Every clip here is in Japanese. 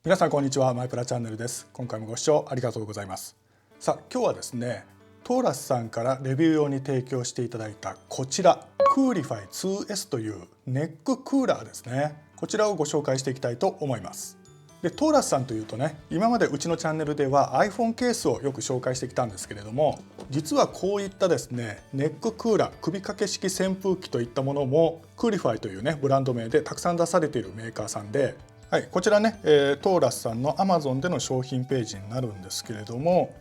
皆さんこんにちは。マイプラチャンネルです。今回もご視聴ありがとうございます。さあ今日はですね、トーラスさんからレビュー用に提供していただいたこちらクーリファイ 2S というネッククーラーですね。こちらをご紹介していきたいと思います。でトーラスさんというとね、今までうちのチャンネルでは iPhone ケースをよく紹介してきたんですけれども、実はこういったですねネッククーラー、首掛け式扇風機といったものもクーリファイというねブランド名でたくさん出されているメーカーさんで、はい、こちらね、トーラスさんの Amazon での商品ページになるんですけれども、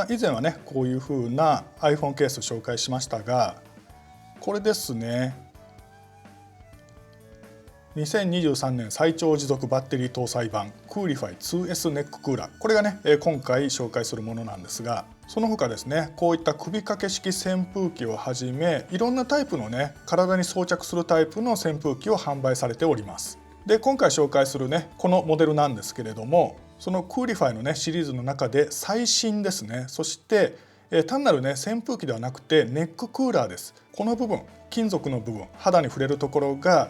以前はねこういう風な iPhone ケースを紹介しましたが、これですね、2023年最長持続バッテリー搭載版クーリファイ 2S ネッククーラー、これがね今回紹介するものなんですが、その他ですねこういった首掛け式扇風機をはじめいろんなタイプのね体に装着するタイプの扇風機を販売されております。で今回紹介するねこのモデルなんですけれども、そのクーリファイのねシリーズの中で最新ですね。そして単なるね扇風機ではなくてネッククーラーです。この部分、金属の部分、肌に触れるところが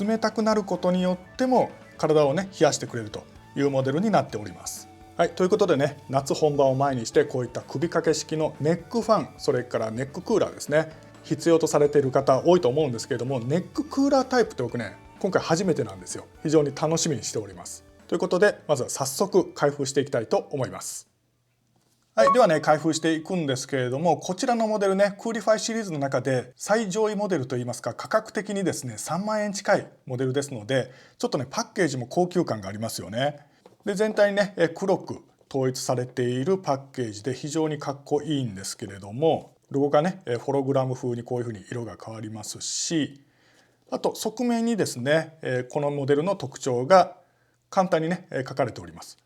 冷たくなることによっても体をね冷やしてくれるというモデルになっております。はい、ということでね、夏本番を前にしてこういった首掛け式のネックファン、それからネッククーラーですね、必要とされている方多いと思うんですけれども、ネッククーラータイプって僕ね今回初めてなんですよ。非常に楽しみにしております。ということでまずは早速開封していきたいと思います。はい、ではね開封していくんですけれども、こちらのモデルねクーリファイシリーズの中で最上位モデルといいますか、価格的にですね3万円近いモデルですので、ちょっとねパッケージも高級感がありますよね。で全体にね黒く統一されているパッケージで非常にかっこいいんですけれども、ロゴがねホログラム風にこういうふうに色が変わりますし、あと側面にですねこのモデルの特徴が簡単にね書かれております。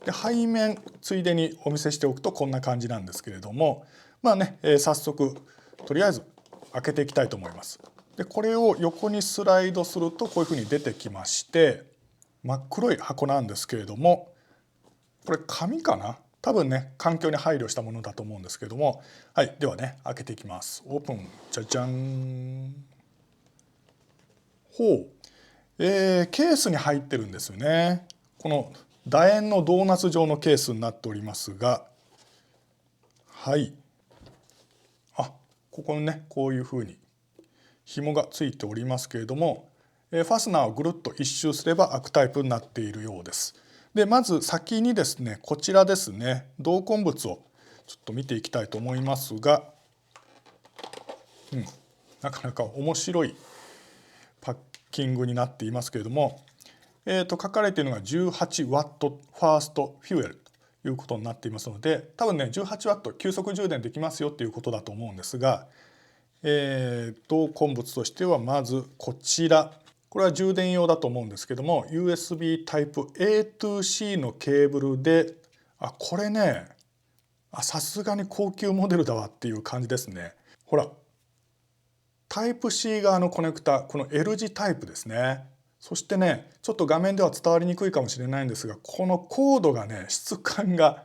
で背面ついでにお見せしておくとこんな感じなんですけれども、早速とりあえず開けていきたいと思います。でこれを横にスライドするとこういうふうに出てきまして、真っ黒い箱なんですけれども、これ紙かな、多分ね環境に配慮したものだと思うんですけれども、はい、ではね開けていきます。オープン。じゃじゃん。ほう、ケースに入ってるんですよね。この楕円のドーナツ状のケースになっておりますが、はい、ここにねこういうふうに紐がついておりますけれども、ファスナーをぐるっと一周すれば開くタイプになっているようです。でまず先にですねこちらですね、同梱物をちょっと見ていきたいと思いますが、なかなか面白いパッキングになっていますけれども、書かれているのが 18W ファーストフュエルということになっていますので、多分ね 18W 急速充電できますよっていうことだと思うんですが、同梱物としてはまずこちら、これは充電用だと思うんですけども USB タイプ A to C のケーブルで、これねさすがに高級モデルだわっていう感じですね。ほらタイプ C 側のコネクタ、この L 字タイプですね。そしてねちょっと画面では伝わりにくいかもしれないんですが、このコードがね質感が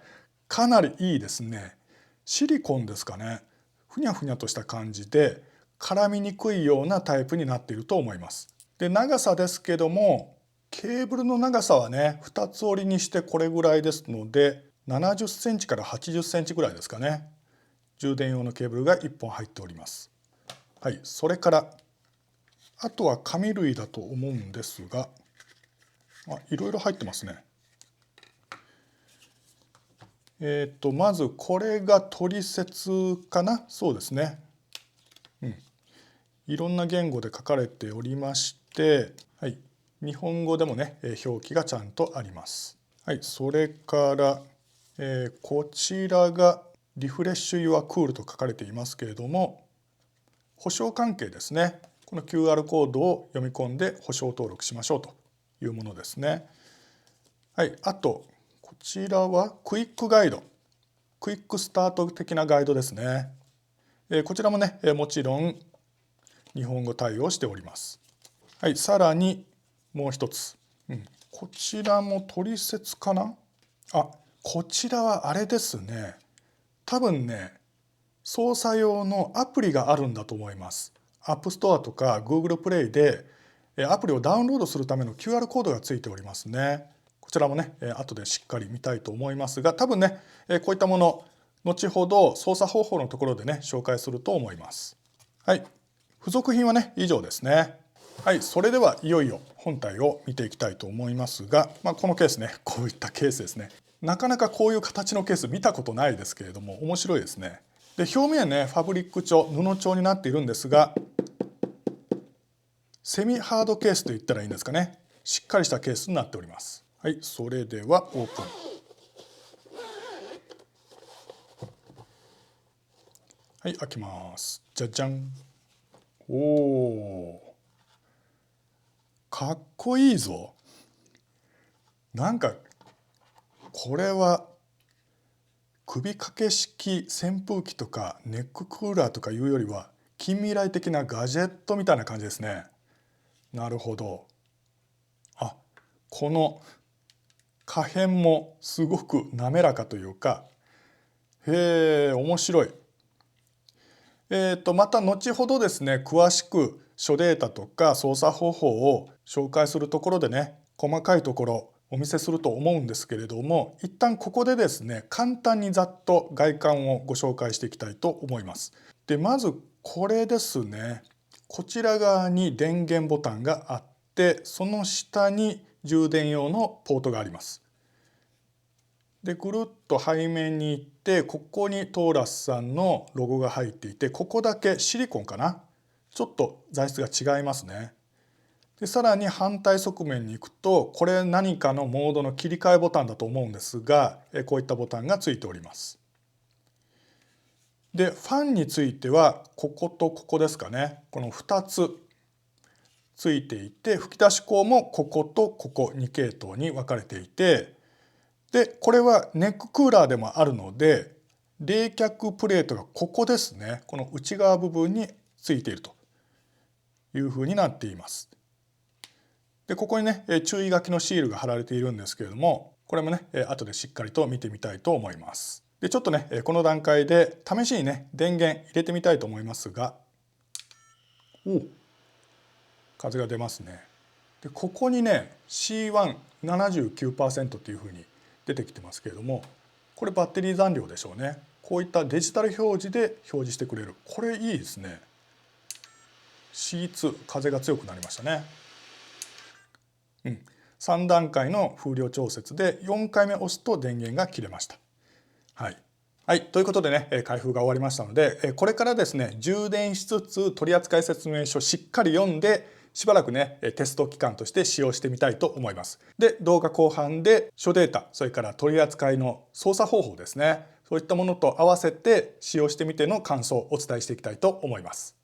かなりいいですね。シリコンですかね、ふにゃふにゃとした感じで絡みにくいようなタイプになっていると思います。で長さですけども、ケーブルの長さはね2つ折りにしてこれぐらいですので70センチから80センチぐらいですかね。充電用のケーブルが1本入っております。はい、それからあとは紙類だと思うんですが、いろいろ入ってますね。まずこれが取説かな、そうですね。いろんな言語で書かれておりまして、はい、日本語でもね表記がちゃんとあります。はい、それから、こちらがリフレッシュ・ユア・クールと書かれていますけれども、保証関係ですね。この QR コードを読み込んで保証登録しましょうというものですね。はい、あとこちらはクイックガイド、クイックスタート的なガイドですね。こちらもねもちろん日本語対応しております。はい、さらにもう一つ、こちらも取説かな。こちらはあれですね、多分ね操作用のアプリがあるんだと思います。App Store とか Google Play でアプリをダウンロードするための QR コードがついておりますね。ここちらもね後でしっかり見たいと思いますが、多分ねこういったもの後ほど操作方法のところでね紹介すると思います。はい、付属品はね以上ですね。はい、それではいよいよ本体を見ていきたいと思いますが、このケースね、こういったケースですね。なかなかこういう形のケース見たことないですけれども面白いですね。で表面ねファブリック調、布調になっているんですが、セミハードケースと言ったらいいんですかね。しっかりしたケースになっております。はい、それではオープン。はい、開きます。じゃじゃん。おお、かっこいいぞ。なんかこれは首掛け式扇風機とかネッククーラーとかいうよりは近未来的なガジェットみたいな感じですね。なるほど。あ、この可変もすごく滑らかというか、へえ、面白い。また後ほどですね、詳しく諸データとか操作方法を紹介するところでね、細かいところお見せすると思うんですけれども、一旦ここでですね、簡単にざっと外観をご紹介していきたいと思います。で、まずこれですね。こちら側に電源ボタンがあって、その下に充電用のポートがあります。でぐるっと背面に行って、ここにトーラスさんのロゴが入っていて、ここだけシリコンかな、ちょっと材質が違いますね。でさらに反対側面に行くと、これ何かのモードの切り替えボタンだと思うんですが、こういったボタンがついております。でファンについてはこことここですかね、この2つついていて、吹き出し口もこことここ2系統に分かれていて、でこれはネッククーラーでもあるので、冷却プレートがここですね、この内側部分についているというふうになっています。でここにね注意書きのシールが貼られているんですけれども、これもね後でしっかりと見てみたいと思います。でちょっとねこの段階で試しにね電源入れてみたいと思いますが、お、風が出ますね。でここにね C179% っていうふうに出てきてますけれども、これバッテリー残量でしょうね。こういったデジタル表示で表示してくれる、これいいですね。 C2、 風が強くなりましたね。3段階の風量調節で4回目押すと電源が切れました。はい、ということでね開封が終わりましたので、これからですね充電しつつ取扱説明書しっかり読んで、しばらくねテスト期間として使用してみたいと思います。で動画後半で諸データ、それから取り扱いの操作方法ですね、そういったものと合わせて使用してみての感想をお伝えしていきたいと思います。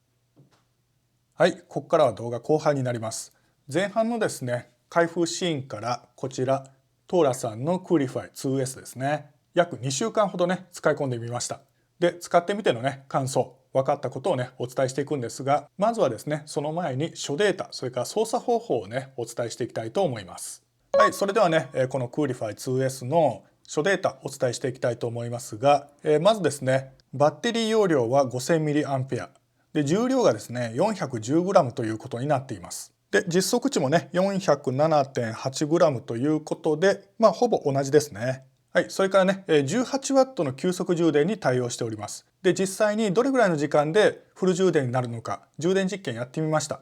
はい、ここからは動画後半になります。前半のですね開封シーンからこちらトーラさんのクーリファイ 2S ですね、約2週間ほどね使い込んでみました。で使ってみてのね感想、分かったことをねお伝えしていくんですが、まずはですねその前に諸データ、それから操作方法をねお伝えしていきたいと思います。はい、それではねこのクーリファイ 2S の諸データお伝えしていきたいと思いますが、まずですねバッテリー容量は 5000mAh で、重量がですね 410g ということになっています。で実測値もね 407.8g ということで、ほぼ同じですね。はい、それからね 18W の急速充電に対応しております。で実際にどれぐらいの時間でフル充電になるのか充電実験やってみました。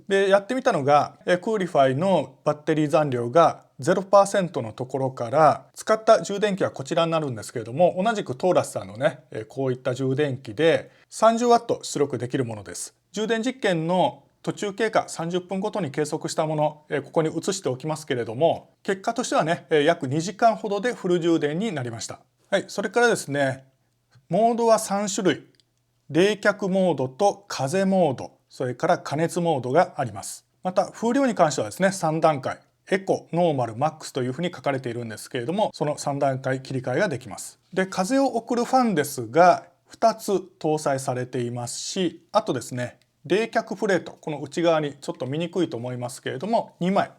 でやってみたのがクーリファイのバッテリー残量が 0% のところから、使った充電器はこちらになるんですけれども、同じくトーラスさんのねこういった充電器で 30W 出力できるものです。充電実験の途中経過30分ごとに計測したもの、ここに移しておきますけれども、結果としてはね約2時間ほどでフル充電になりました。はい、それからですねモードは3種類、冷却モードと風モード、それから加熱モードがあります。また風量に関してはですね3段階、エコ、ノーマル、マックスというふうに書かれているんですけれども、その3段階切り替えができます。で風を送るファンですが2つ搭載されていますし、あとですね冷却プレート、この内側にちょっと見にくいと思いますけれども2枚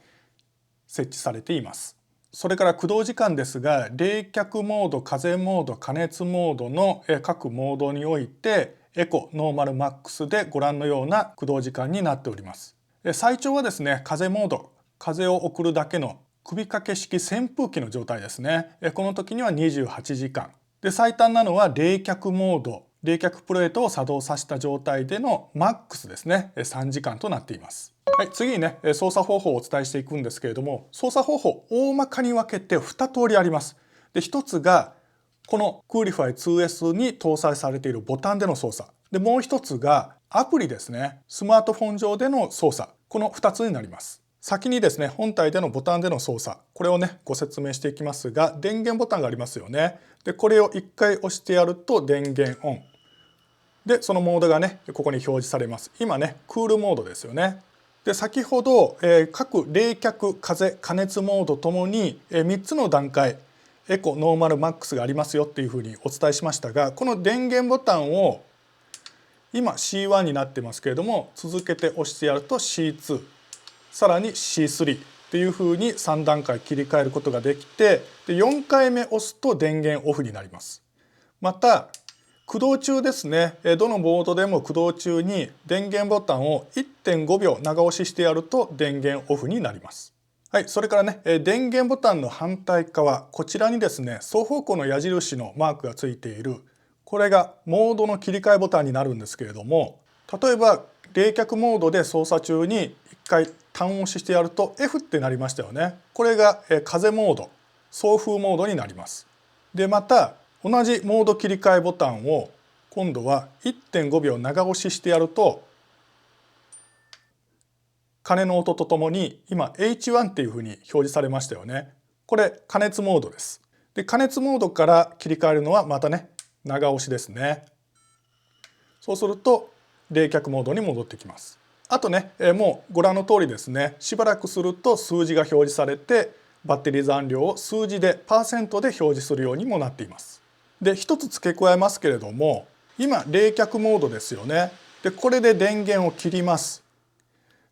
設置されています。それから駆動時間ですが、冷却モード、風モード、加熱モードの各モードにおいてエコ、ノーマル、マックスでご覧のような駆動時間になっております。最長はですね風モード、風を送るだけの首掛け式扇風機の状態ですね。この時には28時間。で、最短なのは冷却モード、冷却プレートを作動させた状態でのマックスですね。3時間となっています。はい、次にね、操作方法をお伝えしていくんですけれども、操作方法、大まかに分けて2通りあります。で、1つが、この Coolify 2S に搭載されているボタンでの操作。で、もう1つが、アプリですね。スマートフォン上での操作。この2つになります。先にですね、本体でのボタンでの操作。これをね、ご説明していきますが、電源ボタンがありますよね。で、これを1回押してやると電源オン。で、そのモードがね、ここに表示されます。今ね、クールモードですよね。で、先ほど、各冷却、風、加熱モードともに、3つの段階、エコ、ノーマル、マックスがありますよっていうふうにお伝えしましたが、この電源ボタンを今 C1 になってますけれども、続けて押してやると C2、さらに C3 っていうふうに3段階切り替えることができて、で4回目押すと電源オフになります。また駆動中ですね、どのボードでも駆動中に電源ボタンを 1.5 秒長押ししてやると電源オフになります。はい、それからね、電源ボタンの反対側、こちらにですね、双方向の矢印のマークがついている、これがモードの切り替えボタンになるんですけれども、例えば冷却モードで操作中に1回単押ししてやると F ってなりましたよね。これが風モード、送風モードになります。で、また同じモード切り替えボタンを今度は 1.5 秒長押ししてやると、鐘の音とともに今 H1 っていうふうに表示されましたよね。これ加熱モードです。で、加熱モードから切り替えるのはまたね、長押しですね。そうすると冷却モードに戻ってきます。あとね、もうご覧の通りですね、しばらくすると数字が表示されて、バッテリー残量を数字でパーセントで表示するようにもなっています。で、一つ付け加えますけれども、今冷却モードですよね。で、これで電源を切ります。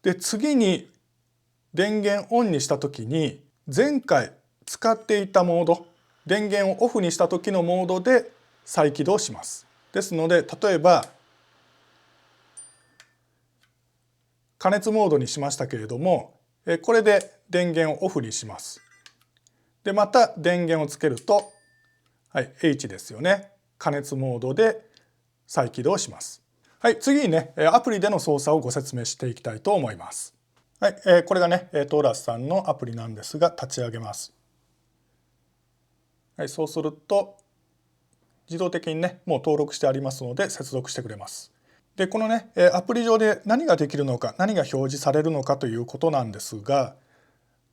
で、次に電源オンにした時に、前回使っていたモード、電源をオフにした時のモードで再起動します。ですので、例えば加熱モードにしましたけれども、これで電源をオフにします。で、また電源をつけると、はい、H ですよね。加熱モードで再起動します。はい、次にね、アプリでの操作をご説明していきたいと思います。はい、これがね、トーラスさんのアプリなんですが、立ち上げます。はい、そうすると、自動的にね、もう登録してありますので、接続してくれます。で、このね、アプリ上で何ができるのか、何が表示されるのかということなんですが、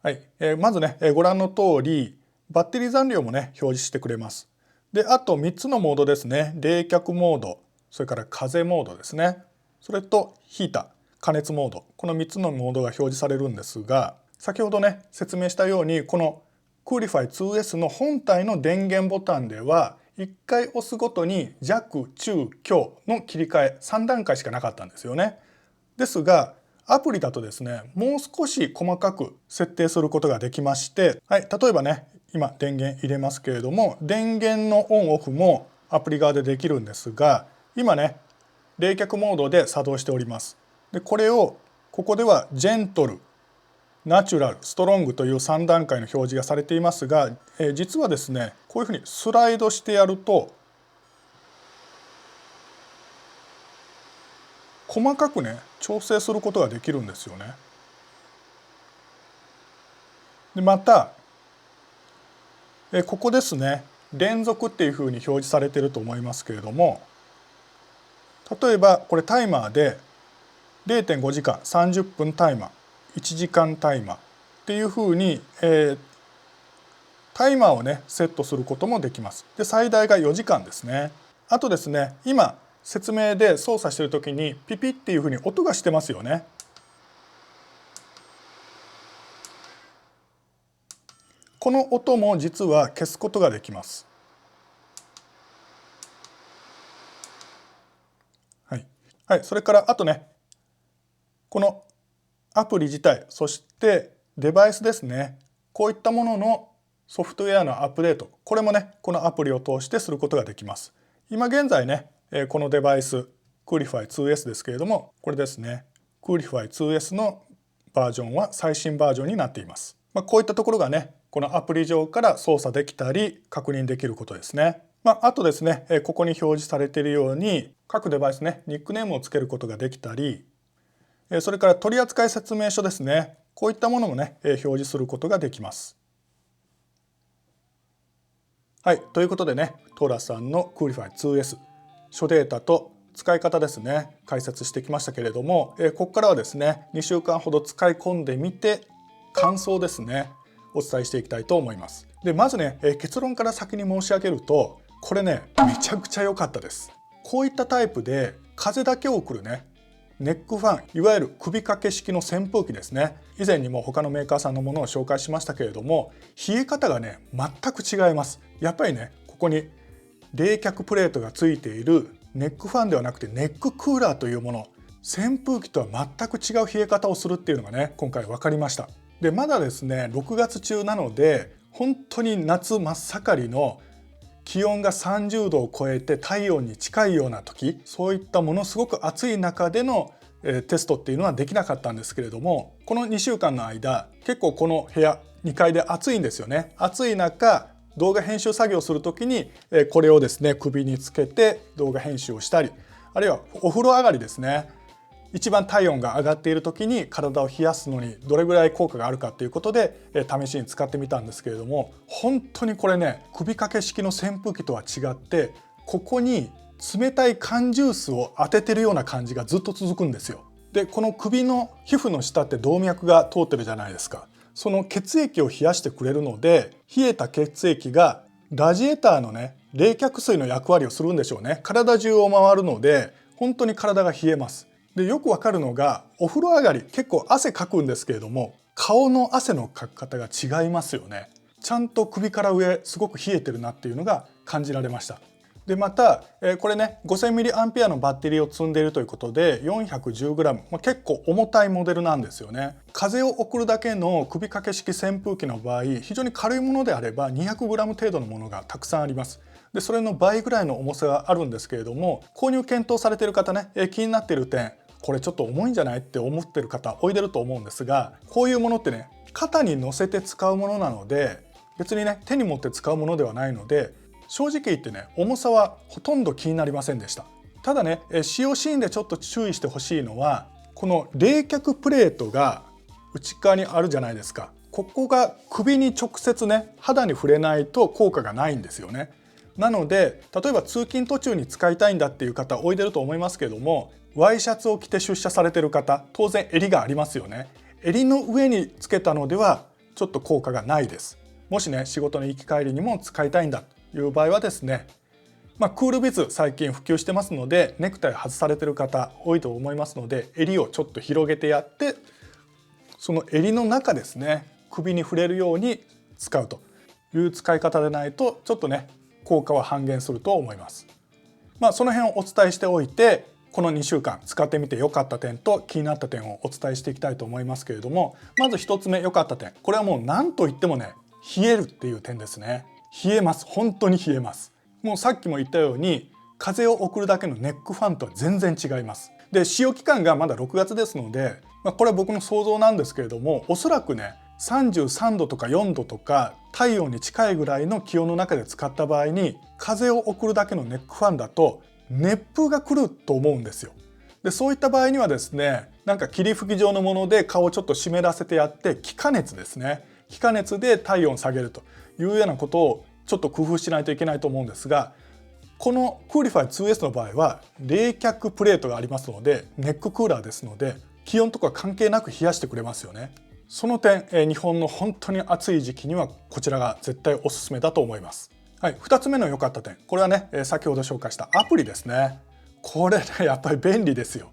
はい、まずね、ご覧の通り、バッテリー残量もね、表示してくれます。で、あと3つのモードですね。冷却モード、それから風モードですね。それとヒーター、加熱モード。この3つのモードが表示されるんですが、先ほどね、説明したように、この Coolify 2S の本体の電源ボタンでは、1回押すごとに弱、中、強の切り替え3段階しかなかったんですよね。ですが、アプリだとですね、もう少し細かく設定することができまして、はい、例えばね、今電源入れますけれども、電源のオンオフもアプリ側でできるんですが、今ね、冷却モードで作動しております。で、これをここではジェントル、ナチュラル、ストロングという3段階の表示がされていますが、実はですね、こういうふうにスライドしてやると、細かくね、調整することができるんですよね。で、また、ここですね、連続っていうふうに表示されていると思いますけれども、例えばこれタイマーで 0.5 時間、30分タイマー、1時間タイマーっていうふうに、タイマーをね、セットすることもできます。で、最大が4時間ですね。あとですね、今、説明で操作しているときにピピっていうふうに音がしてますよね。この音も実は消すことができます。はい。はい、それからあとね、このアプリ自体、そしてデバイスですね。こういったもののソフトウェアのアップデート、これもね、このアプリを通してすることができます。今現在ね、このデバイス、Coolify 2S ですけれども、これですね、Coolify 2S のバージョンは最新バージョンになっています。こういったところがね、このアプリ上から操作できたり確認できることですね。あとですね、ここに表示されているように各デバイスね、ニックネームをつけることができたり、それから取扱説明書ですね、こういったものもね、表示することができます。はい、ということでね、トーラスさんの Coolify 2S 諸データと使い方ですね、解説してきましたけれども、ここからはですね、2週間ほど使い込んでみて感想ですね、お伝えしていきたいと思います。でまずね、結論から先に申し上げると、これね、めちゃくちゃ良かったです。こういったタイプで風だけを送るね、ネックファン、いわゆる首掛け式の扇風機ですね、以前にも他のメーカーさんのものを紹介しましたけれども、冷え方がね全く違います。やっぱりね、ここに冷却プレートがついているネックファンではなくてネッククーラーというもの、扇風機とは全く違う冷え方をするっていうのがね、今回分かりました。でまだですね6月中なので、本当に夏真っ盛りの気温が30度を超えて体温に近いような時、そういったものすごく暑い中でのテストっていうのはできなかったんですけれども、この2週間の間結構この部屋2階で暑いんですよね。暑い中動画編集作業する時にこれをですね首につけて動画編集をしたり、あるいはお風呂上がりですね、一番体温が上がっている時に体を冷やすのにどれぐらい効果があるかということで試しに使ってみたんですけれども、本当にこれね、首掛け式の扇風機とは違って、ここに冷たい缶ジュースを当ててるような感じがずっと続くんですよ。でこの首の皮膚の下って動脈が通ってるじゃないですか。その血液を冷やしてくれるので、冷えた血液がラジエーターのね冷却水の役割をするんでしょうね。体中を回るので本当に体が冷えます。でよくわかるのが、お風呂上がり結構汗かくんですけれども、顔の汗のかき方が違いますよね。ちゃんと首から上すごく冷えてるなっていうのが感じられました。でまたこれね 5000mAh のバッテリーを積んでいるということで 410g、結構重たいモデルなんですよね。風を送るだけの首掛け式扇風機の場合、非常に軽いものであれば 200g 程度のものがたくさんあります。でそれの倍ぐらいの重さがあるんですけれども、購入検討されている方ね、気になっている点、これちょっと重いんじゃないって思ってる方おいでると思うんですが、こういうものってね、肩に乗せて使うものなので、別にね手に持って使うものではないので、正直言ってね、重さはほとんど気になりませんでした。ただね、使用シーンでちょっと注意してほしいのは、この冷却プレートが内側にあるじゃないですか。ここが首に直接ね肌に触れないと効果がないんですよね。なので例えば通勤途中に使いたいんだっていう方おいでると思いますけども、ワイシャツを着て出社されてる方、当然襟がありますよね。襟の上につけたのではちょっと効果がないです。もしね仕事の行き帰りにも使いたいんだという場合はですね、クールビズ最近普及してますので、ネクタイ外されてる方多いと思いますので、襟をちょっと広げてやって、その襟の中ですね、首に触れるように使うという使い方でないとちょっとね効果は半減すると思います。その辺をお伝えしておいて、この2週間使ってみて良かった点と気になった点をお伝えしていきたいと思いますけれども、まず1つ目良かった点、これはもう何と言ってもね、冷えるっていう点ですね。冷えます。本当に冷えます。もうさっきも言ったように、風を送るだけのネックファンとは全然違います。で使用期間がまだ6月ですので、これは僕の想像なんですけれども、おそらくね33度とか4度とか体温に近いぐらいの気温の中で使った場合に、風を送るだけのネックファンだと熱風が来ると思うんですよ。でそういった場合にはですね、なんか霧吹き状のもので顔をちょっと湿らせてやって、気化熱ですね、気化熱で体温を下げるというようなことをちょっと工夫しないといけないと思うんですが、この Coolify 2S の場合は冷却プレートがありますので、ネッククーラーですので気温とか関係なく冷やしてくれますよね。その点、日本の本当に暑い時期にはこちらが絶対おすすめだと思います。はい、2つ目の良かった点、これはね先ほど紹介したアプリですね。これねやっぱり便利ですよ。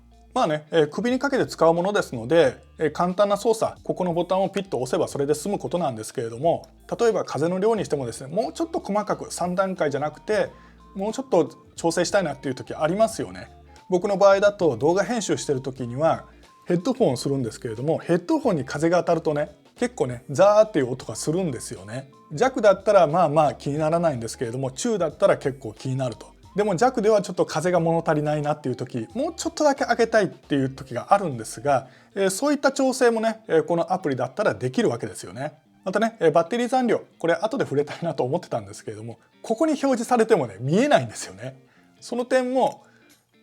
首にかけて使うものですので、簡単な操作、ここのボタンをピッと押せばそれで済むことなんですけれども、例えば風の量にしてもですね、もうちょっと細かく3段階じゃなくてもうちょっと調整したいなっていう時ありますよね。僕の場合だと動画編集してる時にはヘッドフォンをするんですけれども、ヘッドフォンに風が当たるとね結構ねザーっていう音がするんですよね。弱だったらまあまあ気にならないんですけれども、中だったら結構気になると。でも弱ではちょっと風が物足りないなっていう時、もうちょっとだけ上げたいっていう時があるんですが、そういった調整もねこのアプリだったらできるわけですよね。またねバッテリー残量、これ後で触れたいなと思ってたんですけれども、ここに表示されてもね見えないんですよね。その点も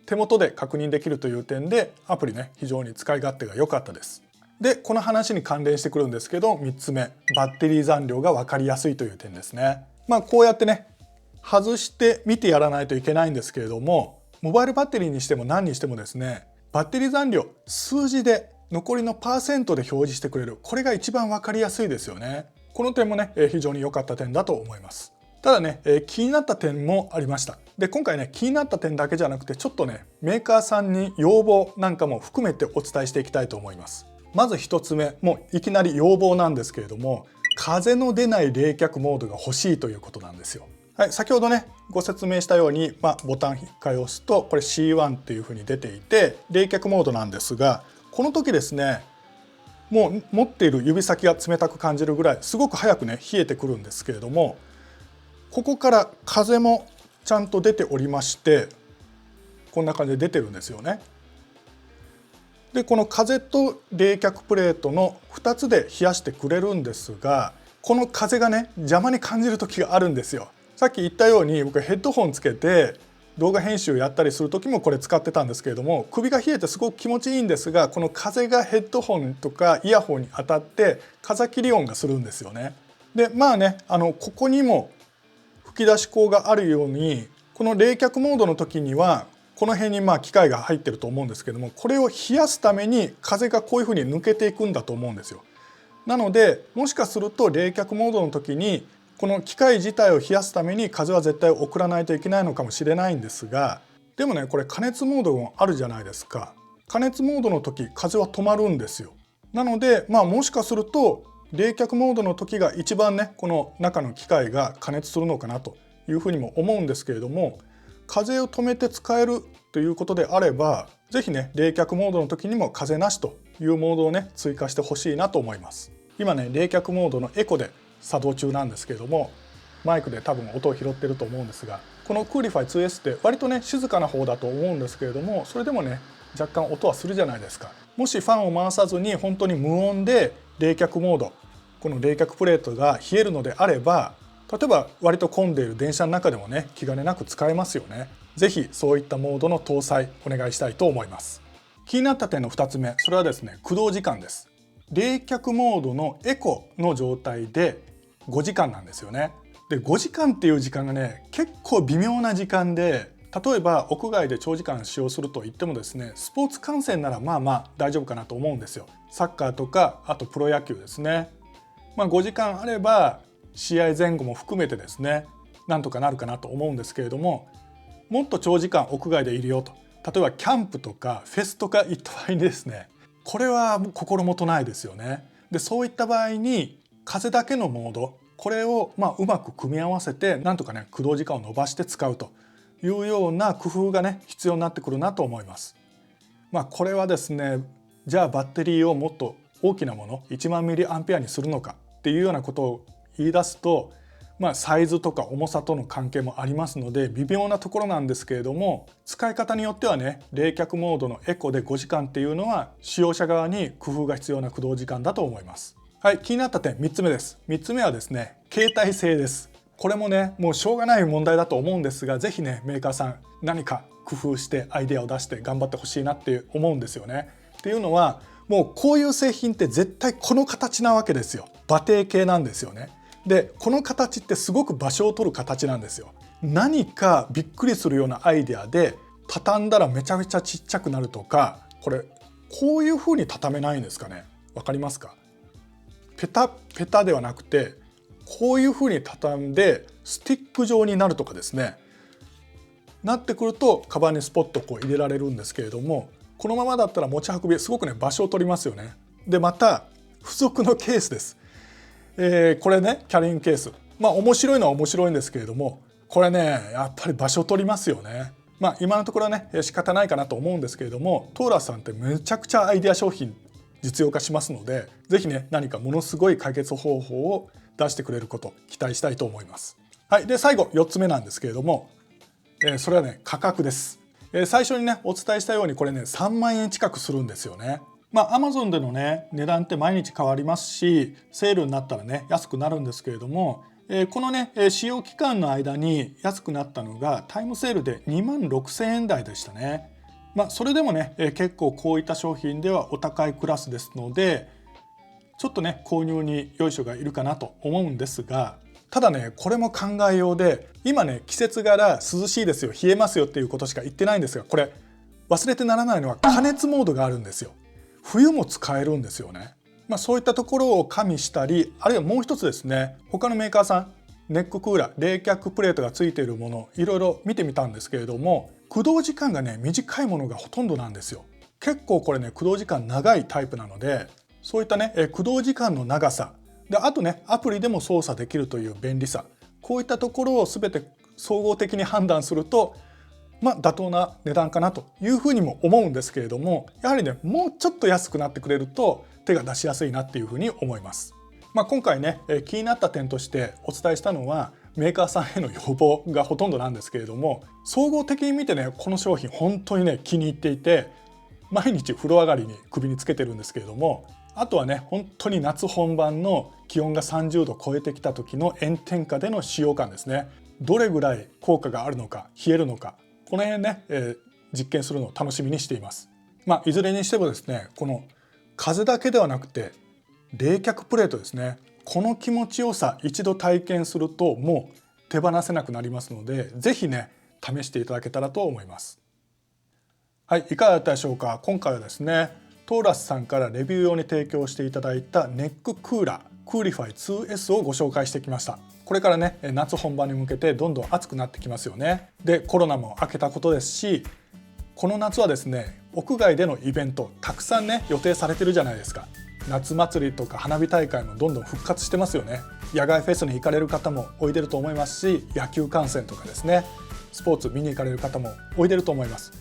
手元で確認できるという点でアプリね非常に使い勝手が良かったです。でこの話に関連してくるんですけど、3つ目、バッテリー残量が分かりやすいという点ですね。こうやってね外して見てやらないといけないんですけれども、モバイルバッテリーにしても何にしてもですね、バッテリー残量数字で残りのパーセントで表示してくれる、これが一番分かりやすいですよね。この点もね非常に良かった点だと思います。ただね気になった点もありました。で今回ね気になった点だけじゃなくて、ちょっとねメーカーさんに要望なんかも含めてお伝えしていきたいと思います。まず1つ目、もういきなり要望なんですけれども、風の出ない冷却モードが欲しいということなんですよ。はい、先ほどねご説明したように、ボタン1回押すとこれ C1 っていう風に出ていて冷却モードなんですが、この時ですねもう持っている指先が冷たく感じるぐらいすごく早くね冷えてくるんですけれども、ここから風もちゃんと出ておりまして、こんな感じで出てるんですよね。でこの風と冷却プレートの2つで冷やしてくれるんですが、この風がね邪魔に感じる時があるんですよ。さっき言ったように僕ヘッドホンつけて動画編集やったりする時もこれ使ってたんですけれども、首が冷えてすごく気持ちいいんですが、この風がヘッドホンとかイヤホンに当たって風切り音がするんですよね。でここにも吹き出し口があるように、この冷却モードの時にはこの辺に機械が入ってると思うんですけども、これを冷やすために風がこういうふうに抜けていくんだと思うんですよ。なのでもしかすると冷却モードの時にこの機械自体を冷やすために風は絶対送らないといけないのかもしれないんですが、でもねこれ加熱モードもあるじゃないですか。加熱モードの時風は止まるんですよ。なのでもしかすると冷却モードの時が一番ねこの中の機械が加熱するのかなというふうにも思うんですけれども、風を止めて使えるということであれば、是非ね冷却モードの時にも風なしというモードをね追加してほしいなと思います。今ね冷却モードのエコで作動中なんですけれども、マイクで多分音を拾ってると思うんですが、このクーリファイ 2S って割とね静かな方だと思うんですけれども、それでもね若干音はするじゃないですか。もしファンを回さずに本当に無音で冷却モード、この冷却プレートが冷えるのであれば、例えば割と混んでいる電車の中でもね気兼ねなく使えますよね。是非そういったモードの搭載お願いしたいと思います。気になった点の2つ目、それはですね駆動時間です。冷却モードのエコの状態で5時間なんですよね。で5時間っていう時間がね結構微妙な時間で、例えば屋外で長時間使用するといってもですね、スポーツ観戦なら大丈夫かなと思うんですよ。サッカーとかあとプロ野球ですね。5時間あれば試合前後も含めてですねなんとかなるかなと思うんですけれども、もっと長時間屋外でいるよと、例えばキャンプとかフェスとか行った場合にですね、これは心もとないですよね。でそういった場合に風だけのモード、これをうまく組み合わせてなんとかね駆動時間を伸ばして使うというような工夫がね必要になってくるなと思います。これはですね、じゃあバッテリーをもっと大きなもの1万ミリアンペアにするのかっていうようなことを言い出すと、サイズとか重さとの関係もありますので微妙なところなんですけれども、使い方によってはね冷却モードのエコで5時間っていうのは使用者側に工夫が必要な駆動時間だと思います。はい、気になった点3つ目です。3つ目はですね携帯性です。これもねもうしょうがない問題だと思うんですが、是非ねメーカーさん何か工夫してアイデアを出して頑張ってほしいなって思うんですよね。っていうのはもうこういう製品って絶対この形なわけですよ。馬蹄形なんですよね。でこの形ってすごく場所を取る形なんですよ。何かびっくりするようなアイデアで畳んだらめちゃめちゃちっちゃくなるとか、こういう風に畳めないんですかね。わかりますか？ペタペタではなくてこういう風に畳んでスティック状になるとかですね、なってくるとカバンにスポッと入れられるんですけれども、このままだったら持ち運びすごくね場所を取りますよね。でまた付属のケースです。これねキャリングケース、面白いのは面白いんですけれども、これねやっぱり場所取りますよね。今のところはね仕方ないかなと思うんですけれども、トーラスさんってめちゃくちゃアイデア商品実用化しますので、是非ね何かものすごい解決方法を出してくれること期待したいと思います。はい、で最後4つ目なんですけれども、それはね価格です。最初にねお伝えしたようにこれね3万円近くするんですよね。Amazon でのね値段って毎日変わりますし、セールになったらね安くなるんですけれども、このね使用期間の間に安くなったのがタイムセールで26,000円台でしたね。それでもね結構こういった商品ではお高いクラスですので、ちょっとね購入によいしょがいるかなと思うんですが、ただねこれも考えようで、今ね季節柄涼しいですよ、冷えますよっていうことしか言ってないんですが、これ忘れてならないのは加熱モードがあるんですよ。冬も使えるんですよね。そういったところを加味したり、あるいはもう一つですね、他のメーカーさんネッククーラー、冷却プレートがついているものいろいろ見てみたんですけれども、駆動時間がね短いものがほとんどなんですよ。結構これね駆動時間長いタイプなので、そういったね駆動時間の長さで、あとねアプリでも操作できるという便利さ、こういったところを全て総合的に判断すると妥当な値段かなというふうにも思うんですけれども、やはりねもうちょっと安くなってくれると手が出しやすいなっていうふうに思います。今回ね気になった点としてお伝えしたのはメーカーさんへの要望がほとんどなんですけれども、総合的に見てねこの商品本当にね気に入っていて、毎日風呂上がりに首につけてるんですけれども、あとはね本当に夏本番の気温が30度超えてきた時の炎天下での使用感ですね、どれぐらい効果があるのか冷えるのか、この辺ね、実験するのを楽しみにしています。いずれにしてもですね、この風だけではなくて冷却プレートですね、この気持ちよさ一度体験するともう手放せなくなりますので、ぜひね試していただけたらと思います。はい、いかがだったでしょうか。今回はですねトーラスさんからレビュー用に提供していただいたネッククーラークーリファイ 2S をご紹介してきました。これからね夏本番に向けてどんどん暑くなってきますよね。でコロナも明けたことですし、この夏はですね屋外でのイベントたくさんね予定されてるじゃないですか。夏祭りとか花火大会もどんどん復活してますよね。野外フェスに行かれる方もおいでると思いますし、野球観戦とかですねスポーツ見に行かれる方もおいでると思います。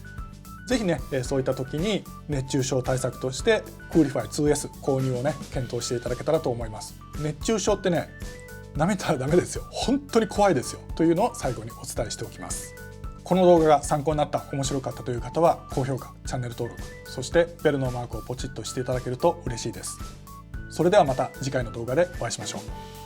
ぜひねそういった時に熱中症対策としてクーリファイ 2S 購入をね検討していただけたらと思います。熱中症ってね舐めたらダメですよ。本当に怖いですよというのを最後にお伝えしておきます。この動画が参考になった、面白かったという方は高評価、チャンネル登録、そしてベルのマークをポチッとしていただけると嬉しいです。それではまた次回の動画でお会いしましょう。